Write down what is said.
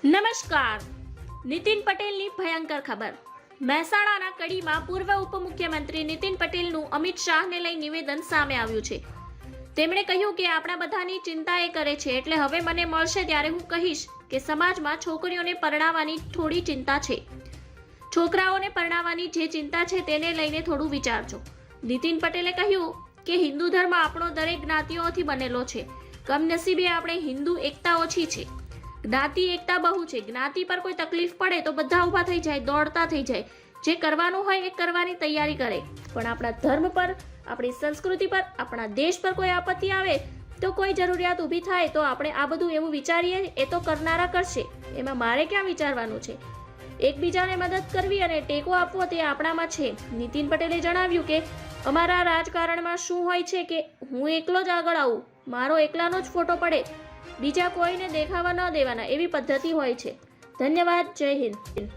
નમસ્કાર. નીતિન પટેલની ભયંકર ખબર. મહેસાણાના કડીમાં પૂર્વ ઉપમુખ્યમંત્રી નીતિન પટેલનું અમિત શાહને લઈ નિવેદન સામે આવ્યું છે. તેમણે કહ્યું કે આપણા બધાની ચિંતા એ કરે છે, એટલે હવે મને મળશે ત્યારે હું કહીશ કે સમાજમાં છોકરીઓને પરણાવવાની થોડી ચિંતા છે. છોકરાઓને પરણાવવાની જે ચિંતા છે તેને લઈને થોડું વિચારજો. નીતિન પટેલે કહ્યું કે હિન્દુ ધર્મ આપણો દરેક જ્ઞાતિઓથી બનેલો છે. કમનસીબે આપણે હિન્દુ એકતા ઓછી છે. જ્ઞાતિ એકતા બહુ છે. જ્ઞાતિ પર કોઈ તકલીફ પડે તો બધા ઊભા થઈ જાય, દોડતા થઈ જાય. જે કરવાનું હોય એ કરવાની તૈયારી કરે. પણ આપણા ધર્મ પર, આપણી સંસ્કૃતિ પર, આપણા દેશ પર કોઈ આપત્તિ આવે તો કોઈ જરૂરિયાત ઊભી થાય તો આપણે આ બધું એવું વિચારીએ, એ તો કરનારા કરશે, એમાં મારે ક્યાં વિચારવાનું છે. એકબીજાને મદદ કરવી અને ટેકો આપવો તે આપણામાં છે. નીતિન પટેલે જણાવ્યું કે અમારા રાજકારણમાં શું હોય છે કે હું એકલો જ આગળ આવું, મારો એકલાનો જ ફોટો પડે, બીજા કોઈને દેખાવા ન દેવાના, એવી પદ્ધતિ હોય છે. ધન્યવાદ. જય હિન્દ.